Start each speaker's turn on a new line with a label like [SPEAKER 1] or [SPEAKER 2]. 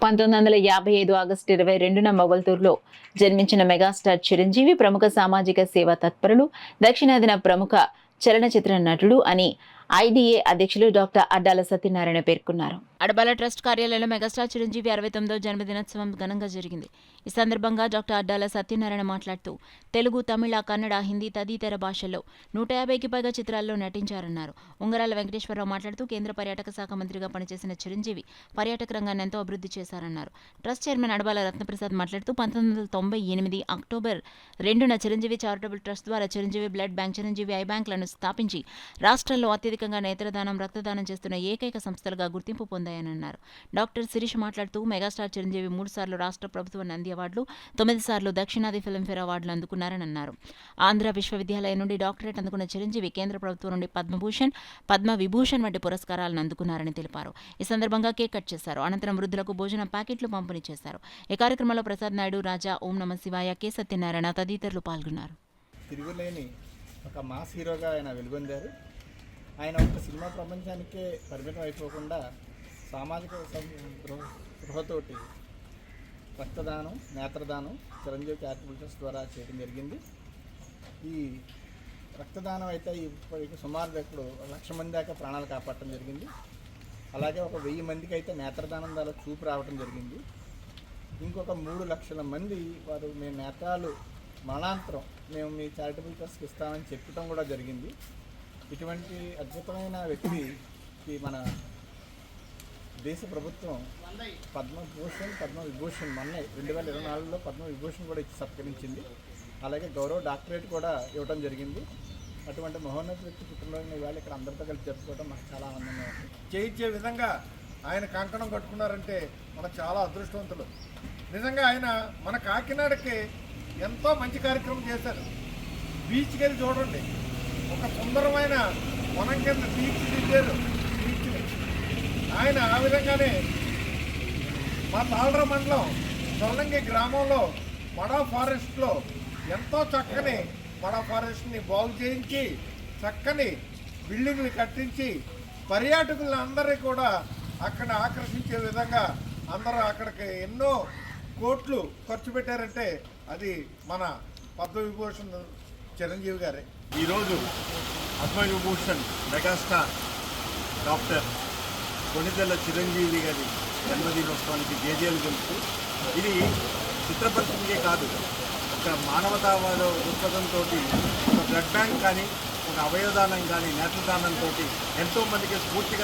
[SPEAKER 1] 1955 August 22న మొగల్తూరులో జన్మించిన megastar Chiranjeevi ప్రముఖ సామాజిక సేవా తత్పరులు, దక్షిణాదిన ప్రముఖ చలనచిత్ర నటుడు అని ఐడీఏ అధ్యక్షులు డాక్టర్ అడ్డాల సత్యనారాయణ పేర్కొన్నారు. అడబాల ట్రస్ట్ కార్యాలయంలో మెగాస్టార్ చిరంజీవి 69వ జన్మదినోత్సవం ఘనంగా జరిగింది. ఈ సందర్భంగా డాక్టర్ అడ్డాల సత్యనారాయణ మాట్లాడుతూ తెలుగు, తమిళ, కన్నడ, హిందీ తదితర భాషల్లో 150కి పైగా చిత్రాల్లో నటించారన్నారు. ఉంగరాల వెంకటేశ్వరరావు మాట్లాడుతూ కేంద్ర పర్యాటక శాఖ మంత్రిగా పనిచేసిన చిరంజీవి పర్యాటక రంగాన్ని ఎంతో అభివృద్ధి చేశారన్నారు. ట్రస్ట్ చైర్మన్ అడబాల రత్నప్రసాద్ మాట్లాడుతూ 1998 అక్టోబర్ 2న చిరంజీవి చారిటబుల్ ట్రస్ట్ ద్వారా Chiranjeevi blood bank, Chiranjeevi I బ్యాంకులను స్థాపించి రాష్ట్రంలో అత్యధికంగా నేత్రదానం, రక్తదానం చేస్తున్న ఏకైక సంస్థలుగా గుర్తింపు పొందాయన్నారు. డాక్టర్ శిరీష్ మాట్లాడుతూ మెగాస్టార్ చిరంజీవి 3 సార్లు రాష్ట్ర ప్రభుత్వ నంది అవార్డులు, 9 సార్లు దక్షిణాది ఫిల్మ్ఫేర్ అవార్డులు అందుకున్నారని అన్నారు. ఆంధ్ర విశ్వవిద్యాలయం నుండి డాక్టరేట్ అందుకున్న చిరంజీవి కేంద్ర ప్రభుత్వం నుండి పద్మభూషణ్, పద్మ విభూషణ్ వంటి పురస్కారాలను అందుకున్నారని తెలిపారు. ఈ సందర్భంగా కేక్ కట్ చేశారు. అనంతరం వృద్ధులకు భోజనం ప్యాకెట్లు పంపిణీ చేశారు. ఈ కార్యక్రమంలో ప్రసాద్ నాయుడు, రాజా, ఓం నమ శివాయ, కె సత్యనారాయణ తదితరులు పాల్గొన్నారు.
[SPEAKER 2] తిరుగులేని ఒక మాస్ హీరోగా ఆయన వెలుగొందారు. ఆయన ఒక సినిమా ప్రపంచానికే పరిమితం అయిపోకుండా సామాజిక స్పృహతోటి రక్తదానం, నేత్రదానం చిరంజీవి చారిటబుల్ ట్రస్ట్ ద్వారా చేయడం జరిగింది. ఈ రక్తదానం అయితే ఇప్పటికి సుమారు ఇప్పుడు 1,00,000 మంది దాకా ప్రాణాలు కాపాడటం జరిగింది. అలాగే ఒక 1000 మందికి అయితే నేత్రదానం ద్వారా చూపు రావడం జరిగింది. ఇంకొక 3 లక్షల మంది వారు మేము నేత్రాలు మరణాంతరం మేము మీ చారిటబుల్ ట్రస్ట్కి ఇస్తామని చెప్పడం కూడా జరిగింది. ఇటువంటి అద్భుతమైన వ్యక్తికి మన దేశ ప్రభుత్వం పద్మభూషణ్, పద్మవిభూషణ్ మొన్న 2024లో పద్మవిభూషణ్ కూడా ఇచ్చి సత్కరించింది. అలాగే గౌరవ డాక్టరేట్ కూడా ఇవ్వడం జరిగింది. అటువంటి మహోన్నత వ్యక్తి పుట్టినరోజున ఇవాళ ఇక్కడ అందరితో కలిసి జరుపుకోవడం మాకు చాలా ఆనందంగా ఉంది.
[SPEAKER 3] చేయించే విధంగా ఆయన కంకణం కట్టుకున్నారంటే మనకు చాలా అదృష్టవంతులు. నిజంగా ఆయన మన కాకినాడకి ఎంతో మంచి కార్యక్రమం చేశారు. బీచ్కి వెళ్ళి చూడండి, ఒక సుందరమైన వనం కింద తీర్చిదిద్దారు బీచ్ని. ఆయన ఆ విధంగానే మా తాళర మండలం సొల్లంగి గ్రామంలో మడా ఫారెస్ట్లో ఎంతో చక్కని మడా ఫారెస్ట్ని బాగు చేయించి చక్కని బిల్డింగ్లు కట్టించి పర్యాటకులందరినీ కూడా అక్కడ ఆకర్షించే విధంగా అందరూ అక్కడికి ఎన్నో కోట్లు ఖర్చు పెట్టారంటే అది మన పద్మవిభూషణ్ చిరంజీవి గారే.
[SPEAKER 4] ఈరోజు పద్మవిభూషణ్ మెగాస్టార్ డాక్టర్ కొణిదెల చిరంజీవి గారి జన్మదినోత్సవానికి జేజేలు తెలుపుతూ ఇది చిత్రపరిచయే కాదు, ఒక మానవతావాద దృక్పథంతో ఒక బ్లడ్ బ్యాంక్ కానీ, ఒక అవయవదానం కానీ, నేత్రదానంతో ఎంతోమందికి స్ఫూర్తిగా